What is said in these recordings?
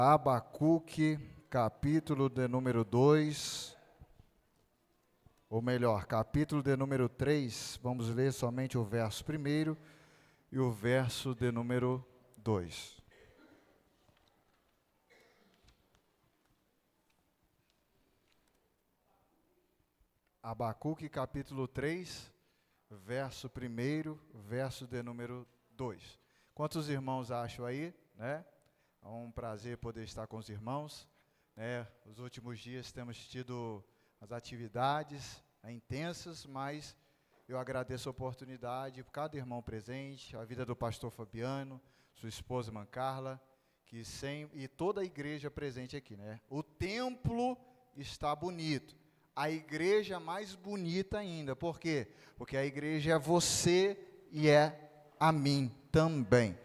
Abacuque, capítulo de número 2, ou melhor, capítulo de número 3, vamos ler somente o verso 1 e o verso de número 2. Abacuque, capítulo 3, verso 1, verso de número 2. Quantos irmãos acham aí, né? É um prazer poder estar com os irmãos, né? Os últimos dias temos tido as atividades intensas, mas eu agradeço a oportunidade por cada irmão presente, a vida do pastor Fabiano, sua esposa irmã Carla, e toda a igreja presente aqui, né? O templo está bonito, a igreja mais bonita ainda. Por quê? Porque a igreja é você e é a mim também.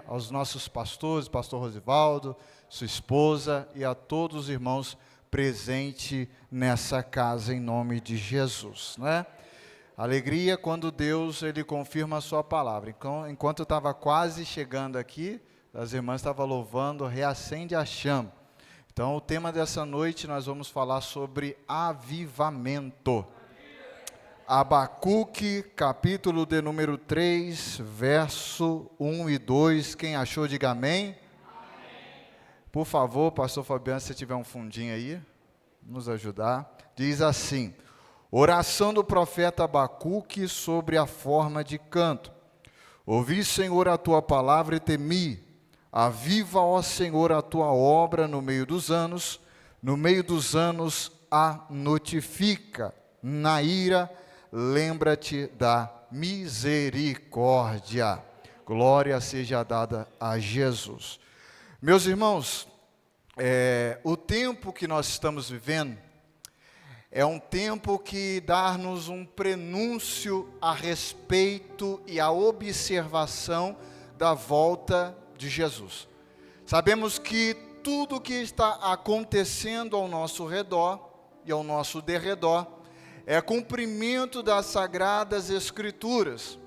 Aos nossos pastores, pastor Rosivaldo, sua esposa e a todos os irmãos presentes nessa casa em nome de Jesus, né? Alegria quando Deus ele confirma a sua palavra. Enquanto eu estava quase chegando aqui, as irmãs estavam louvando, reacende a chama. Então o tema dessa noite nós vamos falar sobre avivamento. Abacuque, capítulo de número 3, verso 1 e 2, quem achou, diga amém. Amém. Por favor, pastor Fabiano, se tiver um fundinho aí, nos ajudar. Diz assim: oração do profeta Abacuque sobre a forma de canto. Ouvi, Senhor, a tua palavra e temi. Aviva, ó Senhor, a tua obra no meio dos anos a notifica. Na ira, lembra-te da misericórdia. Glória seja dada a Jesus. Meus irmãos, o tempo que nós estamos vivendo é um tempo que dá-nos um prenúncio a respeito e a observação da volta de Jesus. Sabemos que tudo que está acontecendo ao nosso redor e ao nosso derredor é cumprimento das Sagradas Escrituras.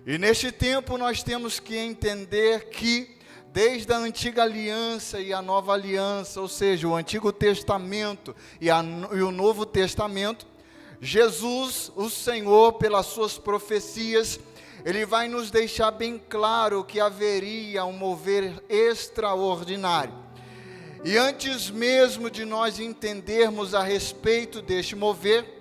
E neste tempo nós temos que entender que, desde a Antiga Aliança e a Nova Aliança, ou seja, o Antigo Testamento e o Novo Testamento, Jesus, o Senhor, pelas suas profecias, Ele vai nos deixar bem claro que haveria um mover extraordinário. E antes mesmo de nós entendermos a respeito deste mover,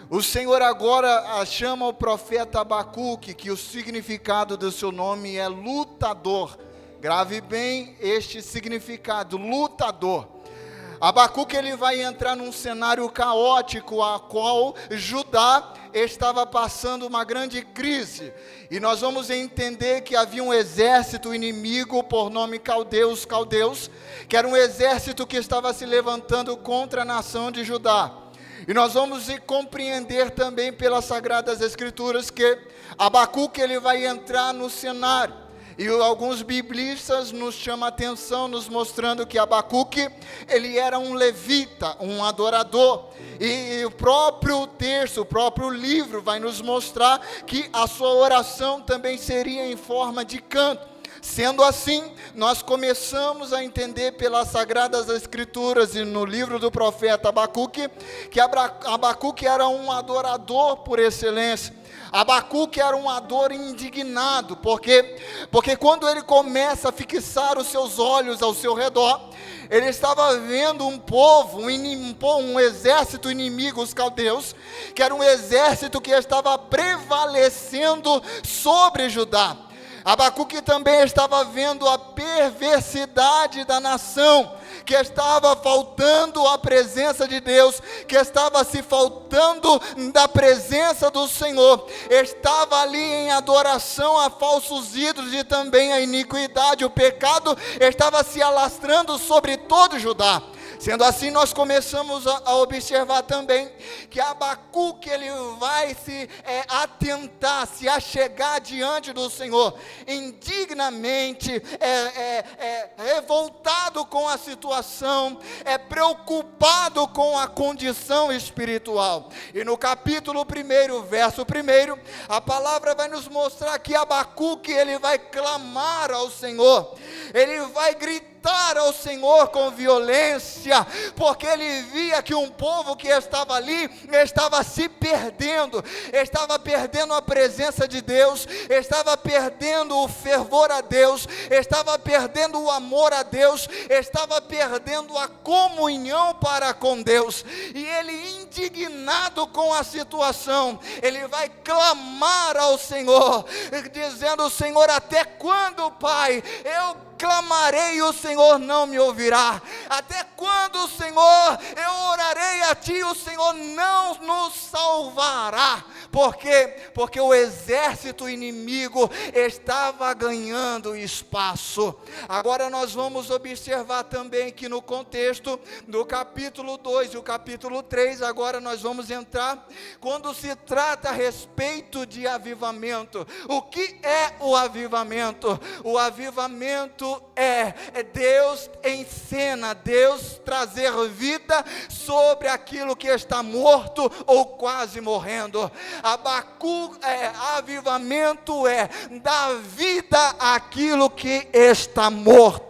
o Senhor agora chama o profeta Abacuque, que o significado do seu nome é lutador. Grave bem este significado, lutador. Abacuque ele vai entrar num cenário caótico, a qual Judá estava passando uma grande crise. E nós vamos entender que havia um exército inimigo por nome caldeus, que era um exército que estava se levantando contra a nação de Judá. E nós vamos compreender também pelas Sagradas Escrituras que Abacuque ele vai entrar no cenário. E alguns biblistas nos chamam a atenção, nos mostrando que Abacuque, ele era um levita, um adorador. E o próprio texto, o próprio livro vai nos mostrar que a sua oração também seria em forma de canto. Sendo assim, nós começamos a entender pelas Sagradas Escrituras e no livro do profeta Abacuque, que Abacuque era um adorador por excelência. Abacuque era um adorador indignado, porque quando ele começa a fixar os seus olhos ao seu redor, ele estava vendo um povo, um exército inimigo, os caldeus, que era um exército que estava prevalecendo sobre Judá. Abacuque também estava vendo a perversidade da nação, que estava faltando a presença de Deus, que estava se faltando da presença do Senhor, estava ali em adoração a falsos ídolos e também a iniquidade, o pecado estava se alastrando sobre todo Judá. Sendo assim, nós começamos a observar também que Abacuque ele vai se atentar, se achegar diante do Senhor, indignamente, revoltado com a situação, preocupado com a condição espiritual. E no capítulo 1, verso 1, a palavra vai nos mostrar que Abacuque ele vai clamar ao Senhor, ele vai gritar cantar ao Senhor com violência, porque ele via que um povo que estava ali estava se perdendo, estava perdendo a presença de Deus, estava perdendo o fervor a Deus, estava perdendo o amor a Deus, estava perdendo a comunhão para com Deus. E ele, indignado com a situação, ele vai clamar ao Senhor, dizendo: Senhor, até quando, Pai, eu clamarei e o Senhor não me ouvirá? Até quando, Senhor, eu orarei a Ti e o Senhor não nos salvará? Por quê? Porque o exército inimigo estava ganhando espaço. Agora nós vamos observar também que no contexto do capítulo 2 e o capítulo 3, agora nós vamos entrar, quando se trata a respeito de avivamento. O que é o avivamento? O avivamento é Deus em cena, Deus trazer vida sobre aquilo que está morto ou quase morrendo. Avivamento é dar vida àquilo que está morto.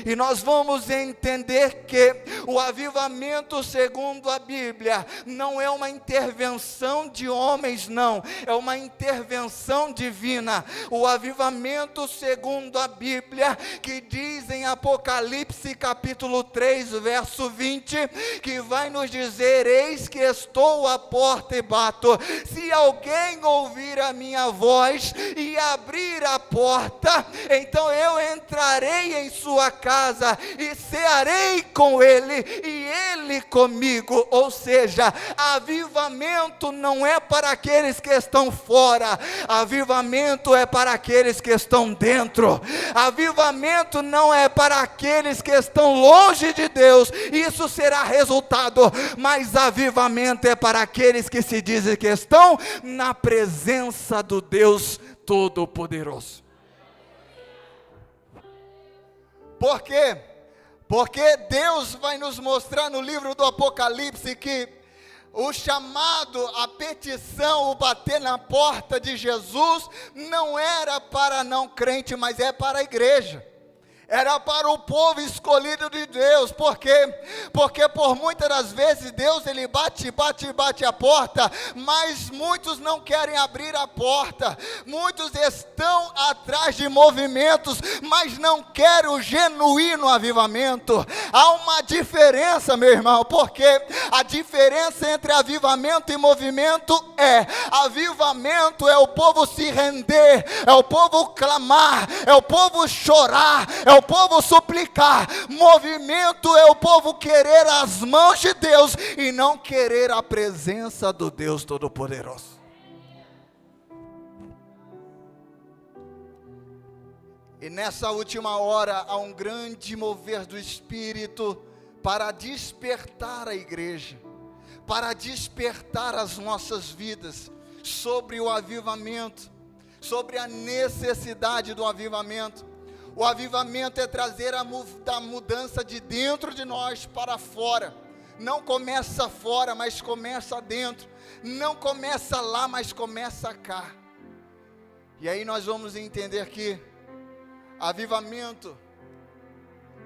E nós vamos entender que o avivamento, segundo a Bíblia, não é uma intervenção de homens, não, é uma intervenção divina. O avivamento, segundo a Bíblia, que diz em Apocalipse capítulo 3, verso 20, que vai nos dizer: eis que estou à porta e bato, se alguém ouvir a minha voz e abrir a porta, então eu entrarei em sua casa e cearei com ele e ele comigo. Ou seja, avivamento não é para aqueles que estão fora, avivamento é para aqueles que estão dentro. Avivamento não é para aqueles que estão longe de Deus, isso será resultado, mas avivamento é para aqueles que se dizem que estão na presença do Deus Todo-Poderoso. Por quê? Porque Deus vai nos mostrar no livro do Apocalipse que o chamado, a petição, o bater na porta de Jesus não era para não crente, mas é para a igreja. Era para o povo escolhido de Deus. Por quê? Porque por muitas das vezes Deus ele bate a porta, mas muitos não querem abrir a porta. Muitos estão atrás de movimentos, mas não querem o genuíno avivamento. Há uma diferença, meu irmão, porque a diferença entre avivamento e movimento é: avivamento é o povo se render, é o povo clamar, é o povo chorar, é o povo suplicar. Movimento é o povo querer as mãos de Deus e não querer a presença do Deus Todo-Poderoso. E nessa última hora há um grande mover do Espírito para despertar a igreja, para despertar as nossas vidas sobre o avivamento, sobre a necessidade do avivamento. O avivamento é trazer a mudança de dentro de nós para fora. Não começa fora, mas começa dentro. Não começa lá, mas começa cá. E aí nós vamos entender que avivamento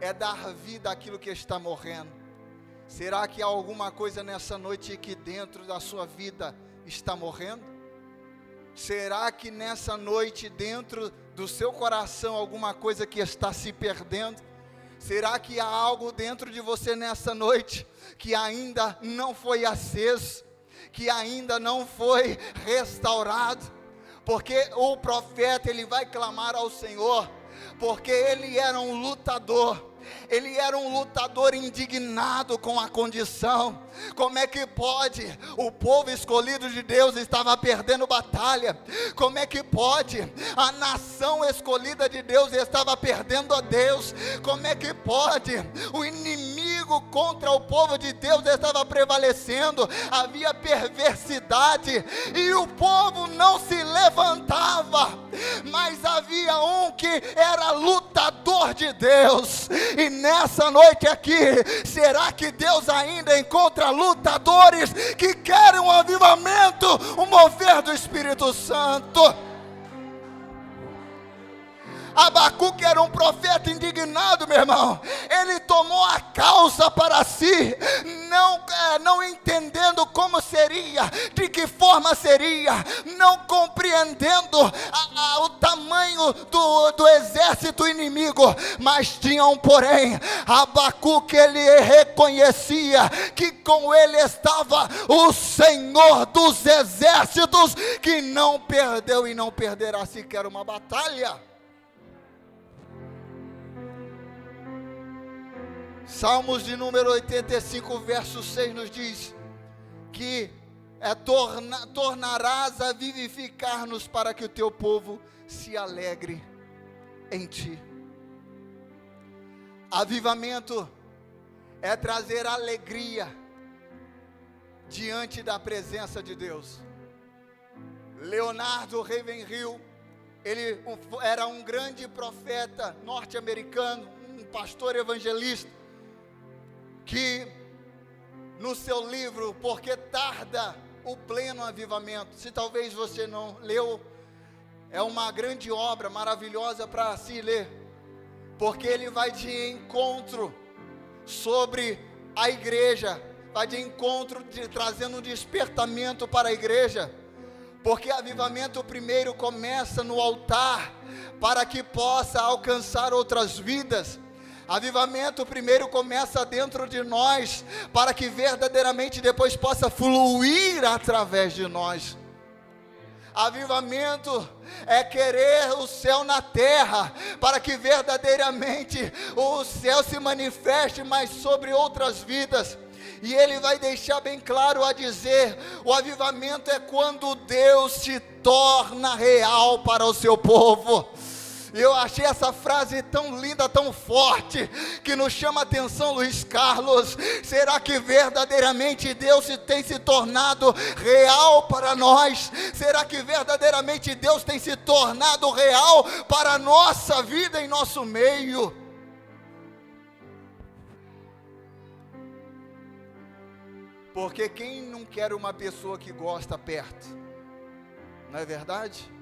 é dar vida àquilo que está morrendo. Será que há alguma coisa nessa noite que dentro da sua vida está morrendo? Será que nessa noite dentro do seu coração alguma coisa que está se perdendo? Será que há algo dentro de você nessa noite que ainda não foi aceso, que ainda não foi restaurado? Porque o profeta ele vai clamar ao Senhor, porque ele era um lutador. Ele era um lutador indignado com a condição. Como é que pode? O povo escolhido de Deus estava perdendo batalha. Como é que pode? A nação escolhida de Deus estava perdendo a Deus. Como é que pode? O inimigo contra o povo de Deus estava prevalecendo. Havia perversidade e o povo não se levantava. Mas havia um que era lutador de Deus. E nessa noite aqui, será que Deus ainda encontra lutadores que querem um avivamento, um mover do Espírito Santo? Abacuque era um profeta indignado, meu irmão. Ele tomou a causa para si, não entendendo como seria, de que forma seria, não compreendendo o tamanho do exército inimigo, mas tinha um porém. Abacuque, ele reconhecia que com ele estava o Senhor dos exércitos, que não perdeu e não perderá sequer uma batalha. Salmos de número 85, verso 6 nos diz que tornarás a vivificar-nos para que o teu povo se alegre em ti. Avivamento é trazer alegria diante da presença de Deus. Leonardo Ravenhill, ele era um grande profeta norte-americano, um pastor evangelista, que no seu livro, Porque Tarda o Pleno Avivamento, se talvez você não leu, é uma grande obra, maravilhosa para se ler, porque ele vai de encontro sobre a igreja, vai de encontro, trazendo um despertamento para a igreja, porque avivamento primeiro começa no altar, para que possa alcançar outras vidas. Avivamento primeiro começa dentro de nós, para que verdadeiramente depois possa fluir através de nós. Avivamento é querer o céu na terra, para que verdadeiramente o céu se manifeste mais sobre outras vidas. E ele vai deixar bem claro a dizer: o avivamento é quando Deus se torna real para o seu povo. Eu achei essa frase tão linda, tão forte, que nos chama a atenção, Luiz Carlos. Será que verdadeiramente Deus tem se tornado real para nós? Será que verdadeiramente Deus tem se tornado real para a nossa vida, em nosso meio? Porque quem não quer uma pessoa que gosta perto? Não é verdade?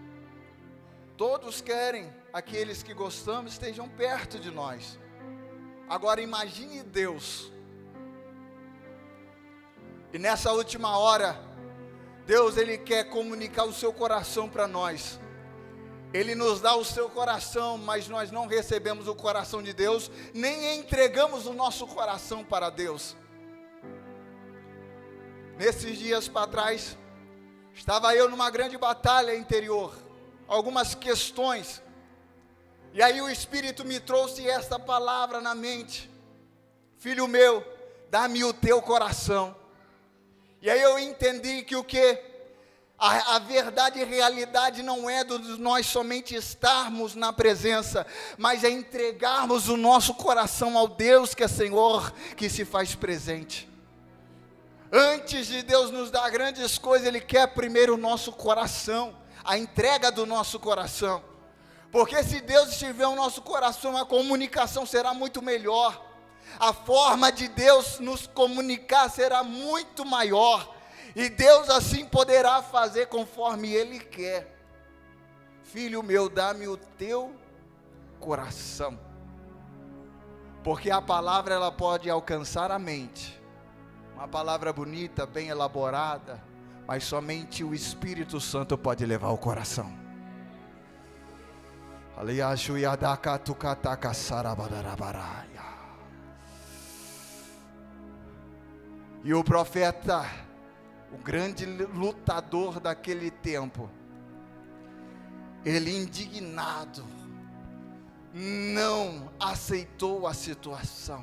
Todos querem aqueles que gostamos estejam perto de nós. Agora imagine Deus. E nessa última hora, Deus, ele quer comunicar o seu coração para nós. Ele nos dá o seu coração, mas nós não recebemos o coração de Deus, nem entregamos o nosso coração para Deus. Nesses dias para trás, estava eu numa grande batalha interior, algumas questões, e aí o Espírito me trouxe esta palavra na mente: filho meu, dá-me o teu coração. E aí eu entendi que a verdade e realidade não é de nós somente estarmos na presença, mas é entregarmos o nosso coração ao Deus que é Senhor, que se faz presente. Antes de Deus nos dar grandes coisas, Ele quer primeiro o nosso coração, a entrega do nosso coração. Porque se Deus estiver no nosso coração, a comunicação será muito melhor. A forma de Deus nos comunicar será muito maior. E Deus assim poderá fazer conforme Ele quer. Filho meu, dá-me o teu coração. Porque a palavra, ela pode alcançar a mente. Uma palavra bonita, bem elaborada, mas somente o Espírito Santo pode levar o coração. E o profeta, o grande lutador daquele tempo, ele indignado, não aceitou a situação.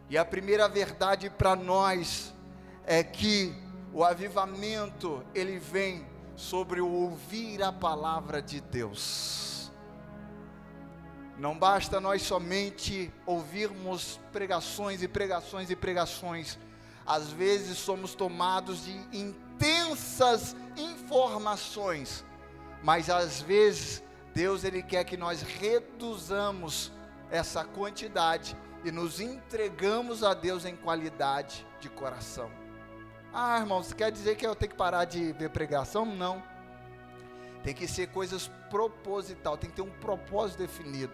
E a primeira verdade para nós é que o avivamento, ele vem sobre o ouvir a palavra de Deus. Não basta nós somente ouvirmos pregações e pregações e pregações. Às vezes somos tomados de intensas informações, mas às vezes Deus, ele quer que nós reduzamos essa quantidade e nos entregamos a Deus em qualidade de coração. Ah, irmão, você quer dizer que eu tenho que parar de ver pregação? Não. Tem que ser coisas proposital, tem que ter um propósito definido.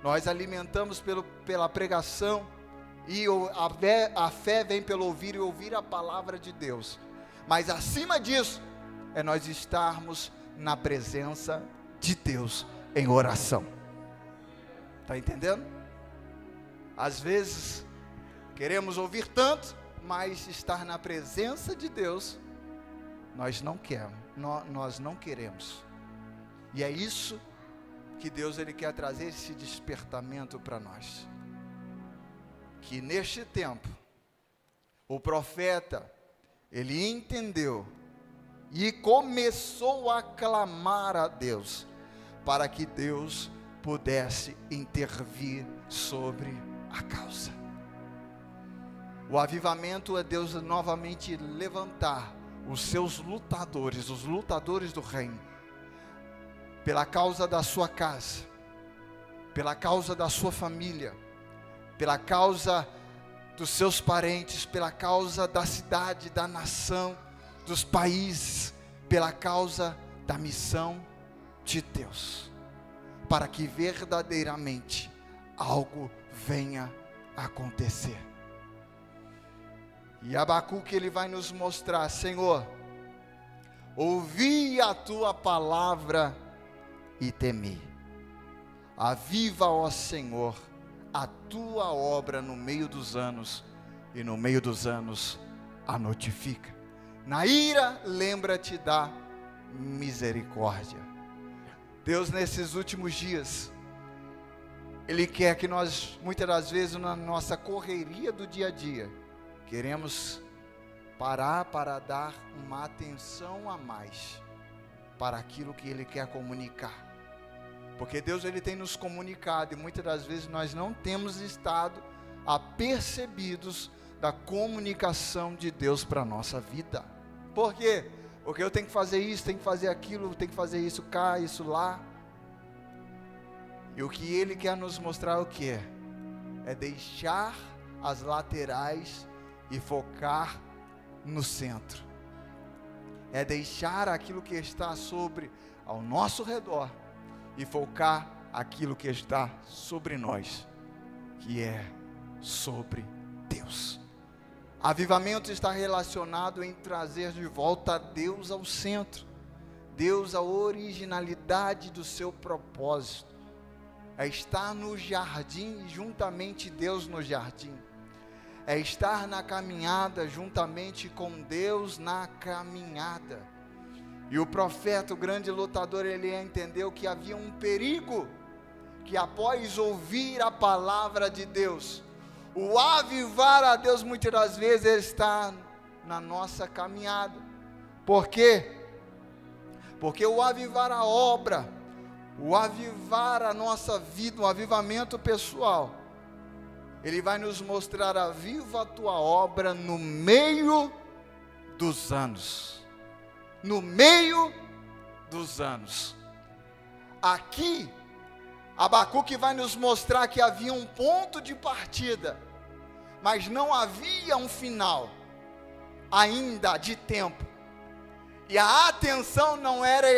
Nós alimentamos pela pregação, e a fé vem pelo ouvir e ouvir a palavra de Deus. Mas acima disso, é nós estarmos na presença de Deus em oração. Está entendendo? Às vezes, queremos ouvir tanto, mas estar na presença de Deus, nós não queremos. E é isso que Deus ele quer trazer, esse despertamento para nós. Que neste tempo, o profeta, ele entendeu e começou a clamar a Deus, para que Deus pudesse intervir sobre a causa. O avivamento é Deus novamente levantar os seus lutadores, os lutadores do reino, pela causa da sua casa, pela causa da sua família, pela causa dos seus parentes, pela causa da cidade, da nação, dos países, pela causa da missão de Deus, para que verdadeiramente algo venha a acontecer. E Abacuque ele vai nos mostrar: Senhor, ouvi a tua palavra e temi. Aviva, ó Senhor, a tua obra no meio dos anos, e no meio dos anos a notifica. Na ira, lembra-te da misericórdia. Deus, nesses últimos dias, Ele quer que nós, muitas das vezes, na nossa correria do dia a dia, queremos parar para dar uma atenção a mais para aquilo que Ele quer comunicar. Porque Deus ele tem nos comunicado, e muitas das vezes nós não temos estado apercebidos da comunicação de Deus para a nossa vida. Por quê? Porque eu tenho que fazer isso, tenho que fazer aquilo, tenho que fazer isso cá, isso lá. E o que Ele quer nos mostrar o que é? É deixar as laterais e focar no centro. É deixar aquilo que está sobre ao nosso redor e focar aquilo que está sobre nós, que é sobre Deus. Avivamento está relacionado em trazer de volta Deus ao centro, Deus à originalidade do seu propósito. É estar no jardim, juntamente Deus no jardim. É estar na caminhada, juntamente com Deus na caminhada. E o profeta, o grande lutador, ele entendeu que havia um perigo, que após ouvir a palavra de Deus, o avivar a Deus, muitas das vezes, ele está na nossa caminhada. Por quê? Porque o avivar a obra, o avivar a nossa vida, o avivamento pessoal, ele vai nos mostrar: aviva a tua obra no meio dos anos. No meio dos anos. Aqui, Abacuque vai nos mostrar que havia um ponto de partida, mas não havia um final, ainda de tempo. E a atenção não era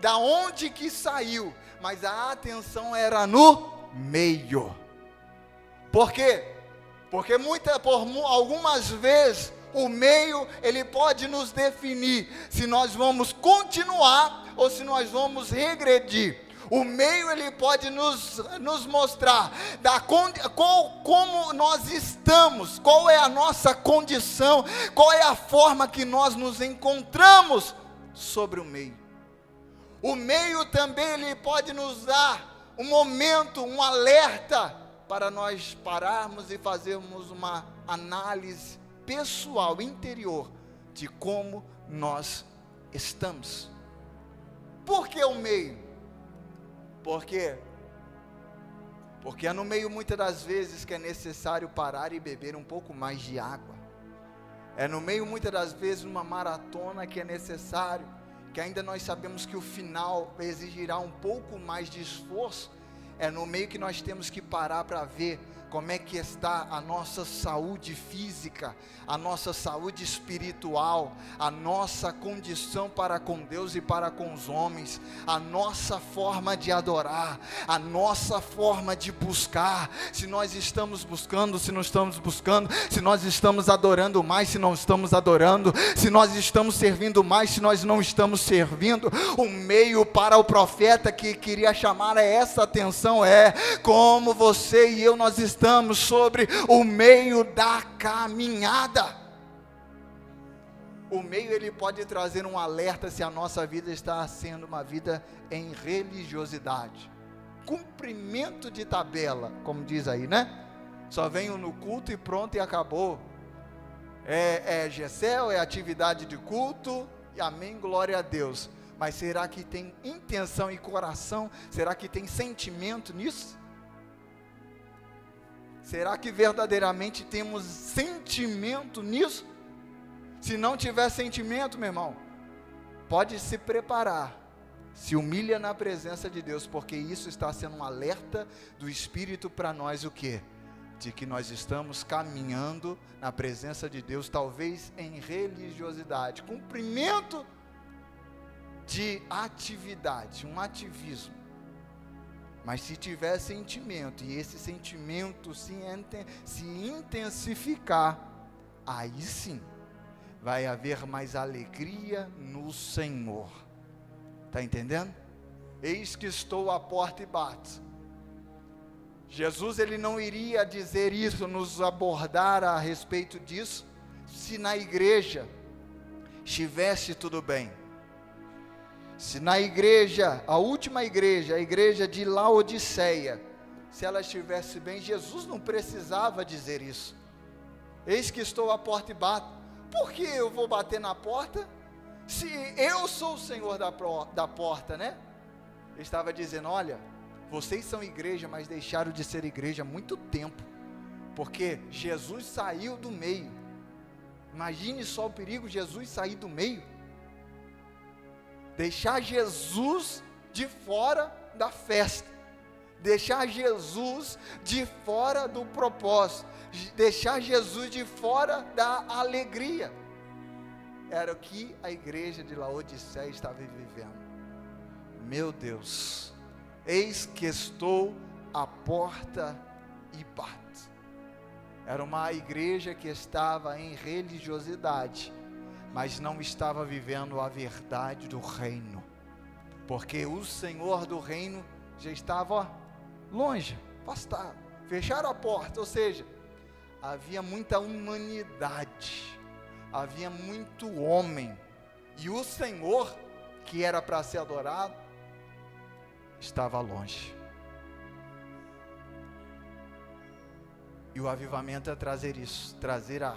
da onde que saiu, mas a atenção era no meio. Por quê? Porque algumas vezes o meio, ele pode nos definir se nós vamos continuar ou se nós vamos regredir. O meio, ele pode nos mostrar como nós estamos, qual é a nossa condição, qual é a forma que nós nos encontramos sobre o meio. O meio também, ele pode nos dar um momento, um alerta, para nós pararmos e fazermos uma análise pessoal, interior, de como nós estamos. Por que o meio? Porque é no meio, muitas das vezes, que é necessário parar e beber um pouco mais de água. É no meio, muitas das vezes, uma maratona, que é necessário, que ainda nós sabemos que o final exigirá um pouco mais de esforço. É no meio que nós temos que parar para ver como é que está a nossa saúde física, a nossa saúde espiritual, a nossa condição para com Deus e para com os homens, a nossa forma de adorar, a nossa forma de buscar, se nós estamos buscando, se não estamos buscando, se nós estamos adorando mais, se não estamos adorando, se nós estamos servindo mais, se nós não estamos servindo. O meio para o profeta que queria chamar essa atenção é como você e eu, nós estamos sobre o meio da caminhada. O meio, ele pode trazer um alerta se a nossa vida está sendo uma vida em religiosidade, cumprimento de tabela, como diz aí, né? Só venho no culto e pronto e acabou. É Gessel, é atividade de culto, e amém, glória a Deus. Mas será que tem intenção e coração? Será que tem sentimento nisso? Será que verdadeiramente temos sentimento nisso? Se não tiver sentimento, meu irmão, pode se preparar, se humilha na presença de Deus, porque isso está sendo um alerta do Espírito para nós, o quê? De que nós estamos caminhando na presença de Deus, talvez em religiosidade, cumprimento de atividade, um ativismo. Mas se tiver sentimento, e esse sentimento se intensificar, aí sim, vai haver mais alegria no Senhor. Está entendendo? Eis que estou à porta e bato. Jesus, ele não iria dizer isso, nos abordar a respeito disso, se na igreja estivesse tudo bem. Se na igreja, a última igreja, a igreja de Laodiceia, se ela estivesse bem, Jesus não precisava dizer isso. Eis que estou à porta e bato. Por que eu vou bater na porta? Se eu sou o Senhor da porta, né? Ele estava dizendo, olha, vocês são igreja, mas deixaram de ser igreja há muito tempo, porque Jesus saiu do meio. Imagine só o perigo, Jesus sair do meio. Deixar Jesus de fora da festa, deixar Jesus de fora do propósito, deixar Jesus de fora da alegria, era o que a igreja de Laodiceia estava vivendo. Meu Deus, eis que estou à porta e bato. Era uma igreja que estava em religiosidade, mas não estava vivendo a verdade do reino, porque o Senhor do reino já estava longe, afastado, fecharam a porta, ou seja, havia muita humanidade, havia muito homem, e o Senhor, que era para ser adorado, estava longe. E o avivamento é trazer isso, trazer a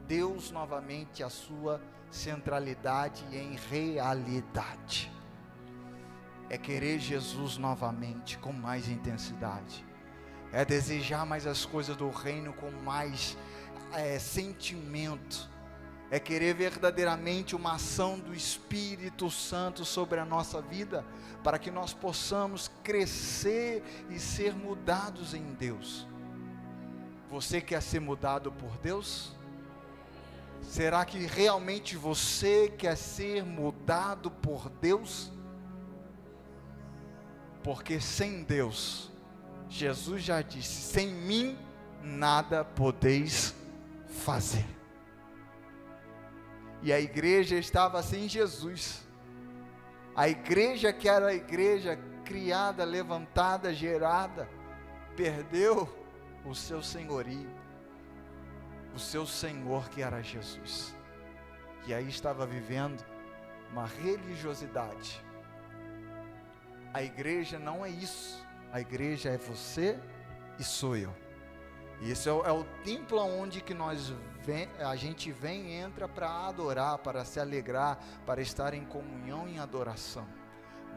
Deus novamente a sua centralidade em realidade. É querer Jesus novamente com mais intensidade. É desejar mais as coisas do reino com mais sentimento. É querer verdadeiramente uma ação do Espírito Santo sobre a nossa vida, para que nós possamos crescer e ser mudados em Deus. Você quer ser mudado por Deus? Será que realmente você quer ser mudado por Deus? Porque sem Deus, Jesus já disse, sem mim nada podeis fazer. E a igreja estava sem Jesus. A igreja que era a igreja criada, levantada, gerada, perdeu o seu senhorio, o seu Senhor que era Jesus, e aí estava vivendo uma religiosidade. A igreja não é isso, a igreja é você e sou eu, e esse é o templo onde que a gente vem e entra para adorar, para se alegrar, para estar em comunhão, em adoração,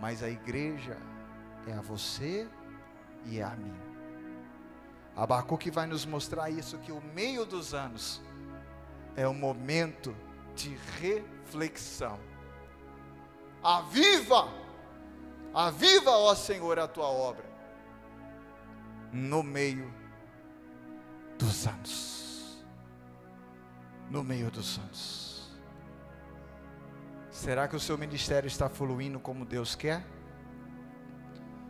mas a igreja é a você e é a mim. Abacuque vai nos mostrar isso, que o meio dos anos é um momento de reflexão. Aviva, ó Senhor, a tua obra, no meio dos anos. No meio dos anos. Será que o seu ministério está fluindo como Deus quer?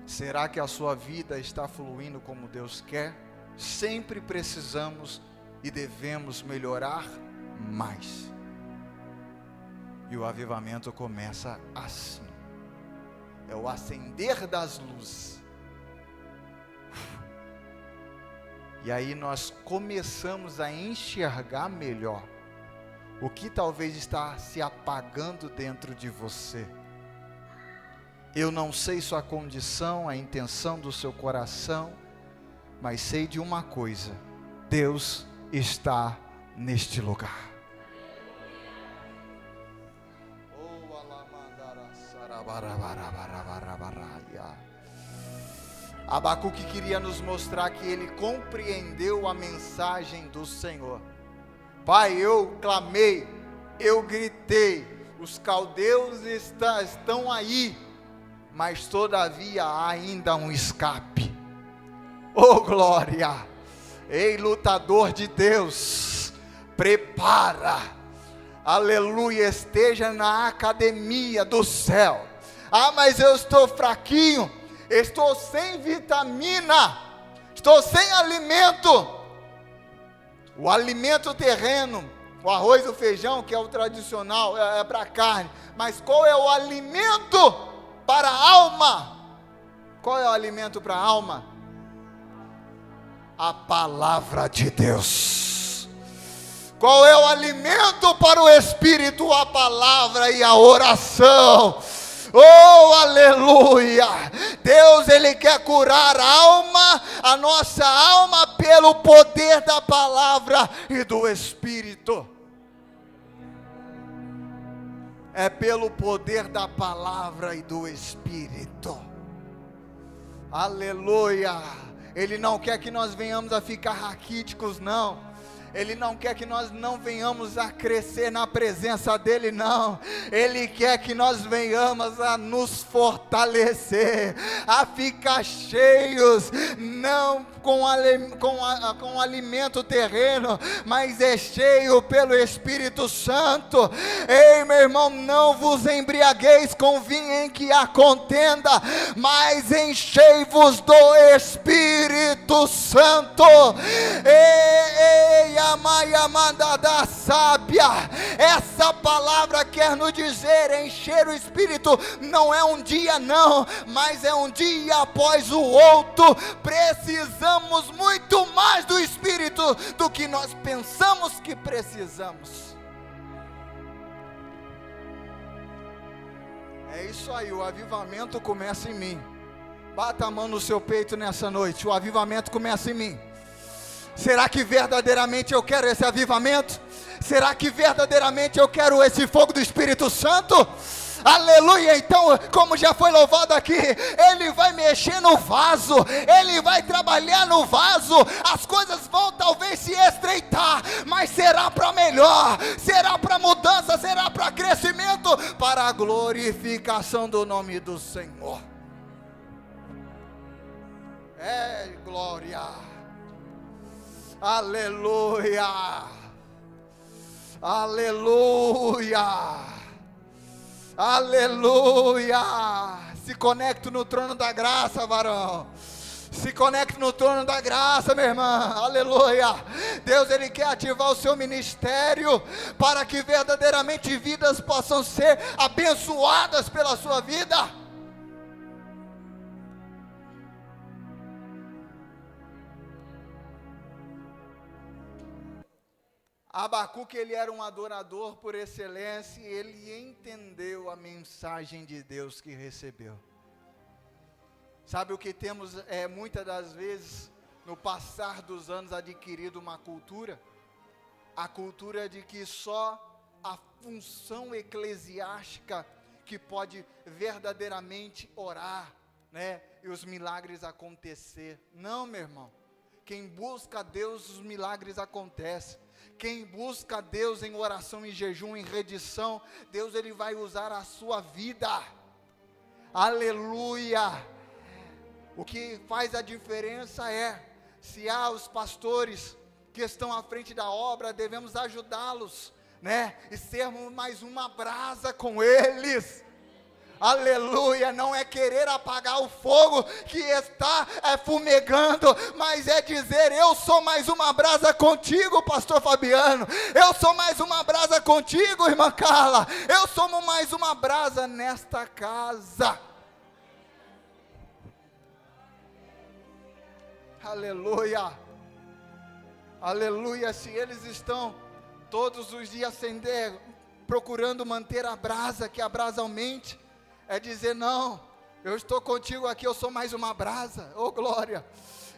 Será que a sua vida está fluindo como Deus quer? Sempre precisamos e devemos melhorar mais. E o avivamento começa assim. É o acender das luzes. E aí nós começamos a enxergar melhor o que talvez está se apagando dentro de você. Eu não sei sua condição, a intenção do seu coração, mas sei de uma coisa: Deus está neste lugar. Abacuque queria nos mostrar que ele compreendeu a mensagem do Senhor. Pai, eu clamei, eu gritei, os caldeus estão aí, mas todavia há ainda um escape. Oh glória! Ei, lutador de Deus, prepara, aleluia, esteja na academia do céu. Ah, mas eu estou fraquinho, estou sem vitamina, estou sem alimento. O alimento terreno, o arroz e o feijão, que é o tradicional, é para a carne. Mas qual é o alimento para a alma? Qual é o alimento para a alma? A palavra de Deus. Qual é o alimento para o espírito? A palavra e a oração. Oh, aleluia! Deus, Ele quer curar a nossa alma pelo poder da palavra e do Espírito. É pelo poder da palavra e do Espírito. Aleluia! Ele não quer que nós venhamos a ficar raquíticos, não. Ele não quer que nós não venhamos a crescer na presença dEle, não. Ele quer que nós venhamos a nos fortalecer, a ficar cheios, não com alimento terreno, mas é cheio pelo Espírito Santo. Ei, meu irmão, não vos embriagueis com vinho em que há contenda, mas enchei-vos do Espírito Santo. Ei, amada da sábia, essa palavra quer nos dizer: encher o Espírito não é um dia não, mas é um dia após o outro. Precisamos muito mais do Espírito do que nós pensamos que precisamos. É isso aí, o avivamento começa em mim. Bata a mão no seu peito nessa noite, o avivamento começa em mim. Será que verdadeiramente eu quero esse avivamento? Será que verdadeiramente eu quero esse fogo do Espírito Santo? Aleluia! Então, como já foi louvado aqui, Ele vai mexer no vaso, Ele vai trabalhar no vaso. As coisas vão talvez se estreitar, mas será para melhor, será para mudança, será para crescimento, para a glorificação do nome do Senhor. É glória. Aleluia, aleluia, aleluia. Se conecte no trono da graça, varão. Se conecte no trono da graça, minha irmã. Aleluia. Deus, Ele quer ativar o seu ministério para que verdadeiramente vidas possam ser abençoadas pela sua vida. Abacuque, ele era um adorador por excelência, e ele entendeu a mensagem de Deus que recebeu. Sabe o que temos muitas das vezes, no passar dos anos, adquirido uma cultura? A cultura de que só a função eclesiástica que pode verdadeiramente orar, né, e os milagres acontecer. Não, meu irmão. Quem busca a Deus, os milagres acontecem. Quem busca a Deus em oração, em jejum, em redição, Deus, Ele vai usar a sua vida. Aleluia. O que faz a diferença é, se há os pastores que estão à frente da obra, devemos ajudá-los, né? E sermos mais uma brasa com eles. Aleluia, não é querer apagar o fogo que está fumegando, mas é dizer: eu sou mais uma brasa contigo, pastor Fabiano, eu sou mais uma brasa contigo, irmã Carla, eu sou mais uma brasa nesta casa. Aleluia, aleluia. Se eles estão todos os dias acender, procurando manter a brasa, que a brasa aumente, é dizer: não, eu estou contigo aqui, eu sou mais uma brasa, oh glória.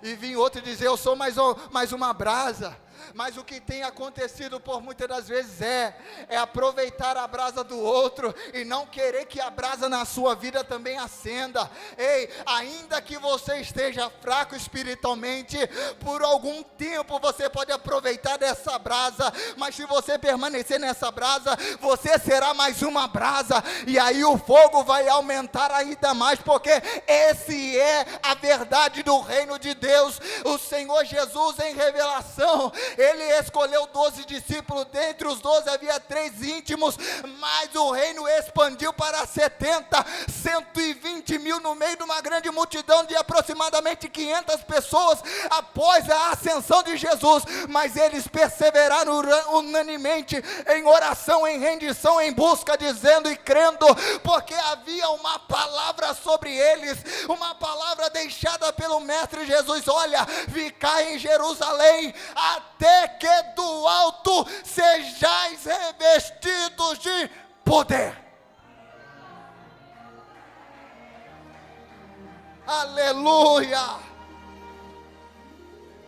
E vim outro dizer: eu sou mais uma brasa. Mas o que tem acontecido por muitas das vezes é aproveitar a brasa do outro e não querer que a brasa na sua vida também acenda. Ei, ainda que você esteja fraco espiritualmente, por algum tempo você pode aproveitar dessa brasa, mas se você permanecer nessa brasa, você será mais uma brasa, e aí o fogo vai aumentar ainda mais, porque esse é a verdade do reino de Deus. O Senhor Jesus, em revelação, Ele escolheu 12 discípulos, dentre os 12 havia 3 íntimos, mas o reino expandiu para 70, 120 mil no meio de uma grande multidão de aproximadamente 500 pessoas, após a ascensão de Jesus, mas eles perseveraram unanimemente em oração, em rendição, em busca, dizendo e crendo, porque havia uma palavra sobre eles, uma palavra deixada pelo mestre Jesus: olha, ficai em Jerusalém, até que do alto sejais revestidos de poder. Aleluia,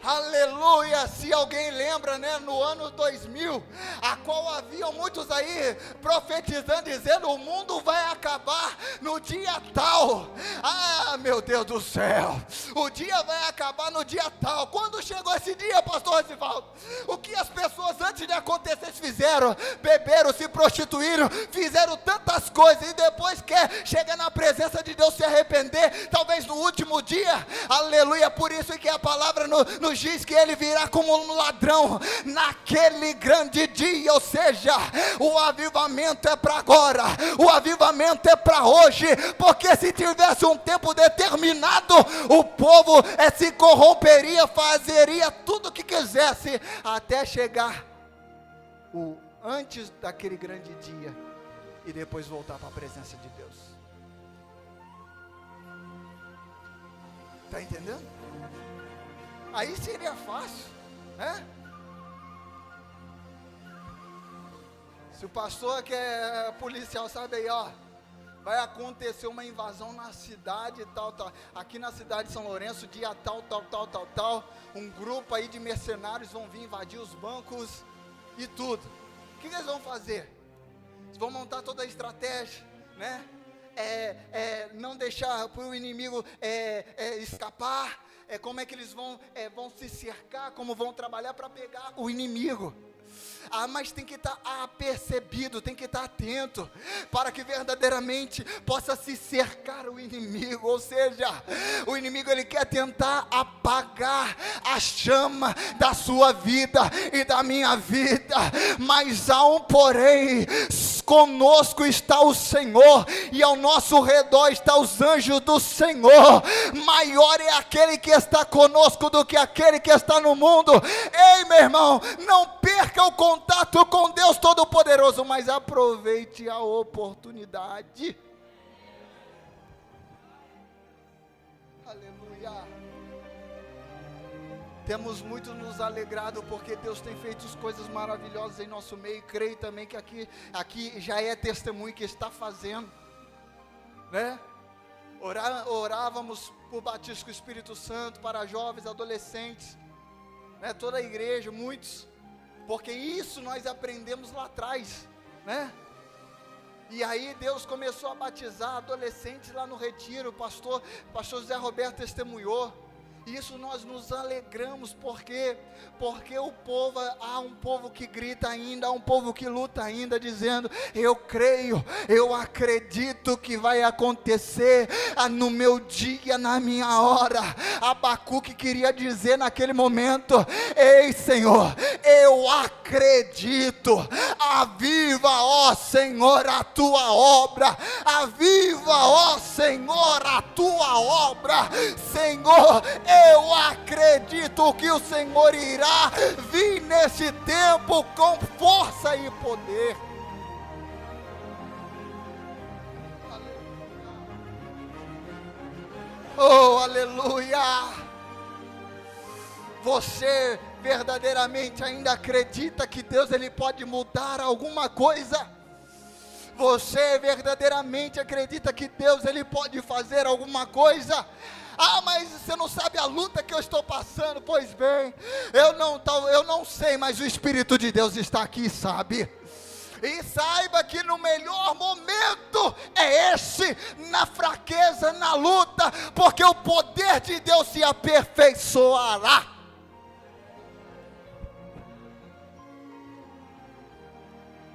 aleluia. Se alguém lembra, né, no ano 2000, a qual haviam muitos aí profetizando, dizendo: o mundo vai acabar no dia tal. Ah, meu Deus do céu, o dia vai acabar no dia tal. Quando chegou esse dia, pastor Rosivaldo, o que as pessoas antes de acontecer fizeram? Beberam, se prostituíram, fizeram tantas coisas, e depois quer chegar na presença de Deus, se arrepender, talvez no último dia. Aleluia. Por isso que a palavra nos diz que ele virá como um ladrão naquele grande dia. Ou seja, o avivamento é para agora, o avivamento é para hoje, porque se tivesse um tempo determinado, o povo se corromperia, fazeria tudo o que quisesse, até chegar antes daquele grande dia, e depois voltar para a presença de Deus. Está entendendo? Aí seria fácil, né? Se o pastor que é policial sabe aí, ó, vai acontecer uma invasão na cidade, tal, aqui na cidade de São Lourenço, dia tal, um grupo aí de mercenários vão vir invadir os bancos e tudo. O que eles vão fazer? Eles vão montar toda a estratégia, né? Não deixar para o inimigo escapar. Como é que eles vão se cercar, como vão trabalhar para pegar o inimigo. Mas tem que estar apercebido, tem que estar atento, para que verdadeiramente possa se cercar o inimigo. Ou seja, o inimigo, ele quer tentar apagar a chama da sua vida e da minha vida, mas há um porém: conosco está o Senhor, e ao nosso redor estão os anjos do Senhor. Maior é aquele que está conosco do que aquele que está no mundo. Ei, meu irmão, não perca o contato com Deus Todo-Poderoso, mas aproveite a oportunidade. Aleluia. Temos muito nos alegrado, porque Deus tem feito coisas maravilhosas em nosso meio. Creio também que aqui já é testemunho que está fazendo, né? Orávamos por batismo com o Espírito Santo para jovens, adolescentes, né? Toda a igreja, muitos, porque isso nós aprendemos lá atrás, né? E aí Deus começou a batizar adolescentes lá no retiro. O pastor José Roberto testemunhou. Isso nós nos alegramos, porque há um povo que grita ainda, há um povo que luta ainda, dizendo: eu creio, eu acredito que vai acontecer no meu dia, na minha hora. Abacuque queria dizer naquele momento: ei Senhor, eu acredito, aviva, ó Senhor, a tua obra, aviva, ó Senhor, a tua obra. Senhor, eu acredito que o Senhor irá vir nesse tempo com força e poder. Oh, aleluia! Você verdadeiramente ainda acredita que Deus ele pode mudar alguma coisa? Você verdadeiramente acredita que Deus ele pode fazer alguma coisa? Ah, mas você não sabe a luta que eu estou passando. Pois bem, eu não sei, mas o Espírito de Deus está aqui, sabe? E saiba que no melhor momento é esse, na fraqueza, na luta, porque o poder de Deus se aperfeiçoará.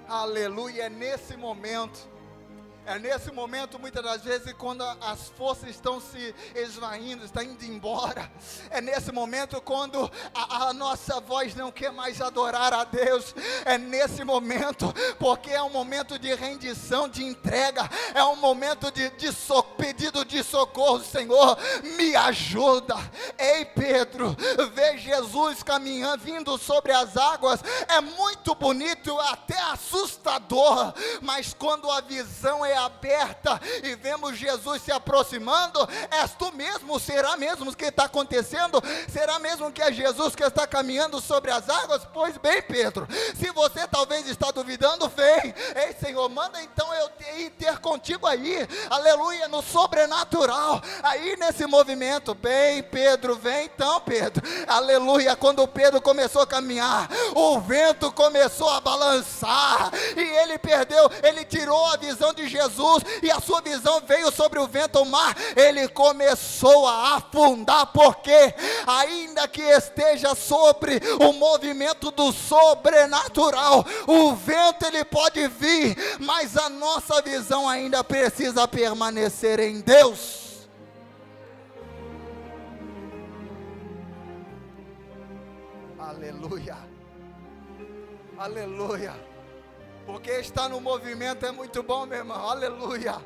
Aleluia, é nesse momento, muitas das vezes, quando as forças estão se esvaindo, está indo embora. É nesse momento quando a nossa voz não quer mais adorar a Deus. É nesse momento, porque é um momento de rendição, de entrega. É um momento de pedido de socorro. Senhor, me ajuda. Ei Pedro, ver Jesus caminhando, vindo sobre as águas, é muito bonito, até assustador. Mas quando a visão é aberta e vemos Jesus se aproximando, és tu mesmo? Será mesmo que está acontecendo? Será mesmo que é Jesus que está caminhando sobre as águas? Pois bem, Pedro, se você talvez está duvidando, vem. Ei Senhor, manda então eu ir ter contigo aí, aleluia, no sobrenatural, aí nesse movimento. Bem Pedro, vem então Pedro, aleluia. Quando Pedro começou a caminhar, o vento começou a balançar, e ele tirou a visão de Jesus, e a sua visão veio sobre o vento, o mar, ele começou a afundar, porque ainda que esteja sobre o movimento do sobrenatural, o vento ele pode vir, mas a nossa visão ainda precisa permanecer em Deus. Aleluia, aleluia. Porque estar no movimento é muito bom, meu irmão, aleluia.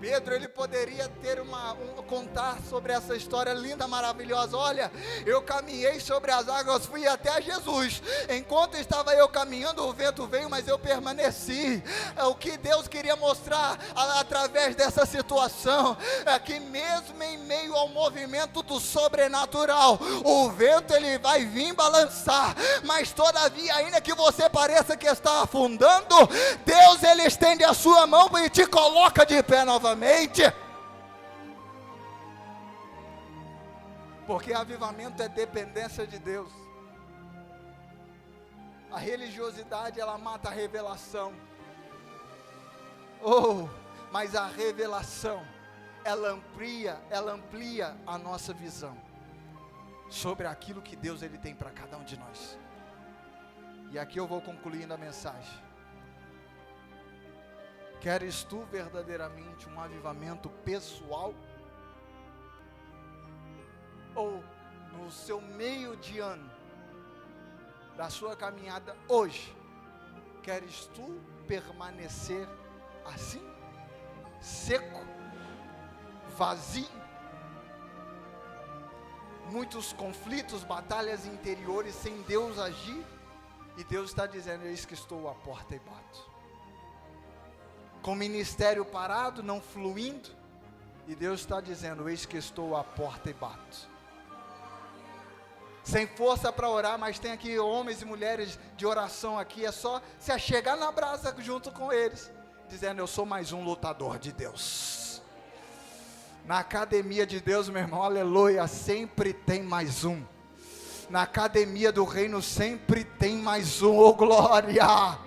Pedro, ele poderia ter contar sobre essa história linda, maravilhosa. Olha, eu caminhei sobre as águas, fui até Jesus. Enquanto estava eu caminhando, o vento veio, mas eu permaneci. O que Deus queria mostrar através dessa situação é que mesmo em meio ao movimento do sobrenatural, o vento ele vai vir balançar, mas todavia, ainda que você pareça que está afundando, Deus ele estende a sua mão e te coloca de pé novamente. Porque avivamento é dependência de Deus. A religiosidade ela mata a revelação. Mas a revelação ela amplia a nossa visão sobre aquilo que Deus ele tem para cada um de nós. E aqui eu vou concluindo a mensagem. Queres tu verdadeiramente um avivamento pessoal? Ou no seu meio de ano, da sua caminhada hoje, queres tu permanecer assim? Seco? Vazio? Muitos conflitos, batalhas interiores sem Deus agir? E Deus está dizendo: eis que estou à porta e bato. Com o ministério parado, não fluindo, e Deus está dizendo: eis que estou à porta e bato. Sem força para orar, mas tem aqui homens e mulheres de oração aqui, é só se achegar na brasa junto com eles, dizendo: eu sou mais um lutador de Deus. Na academia de Deus, meu irmão, aleluia, sempre tem mais um. Na academia do reino sempre tem mais um, oh glória.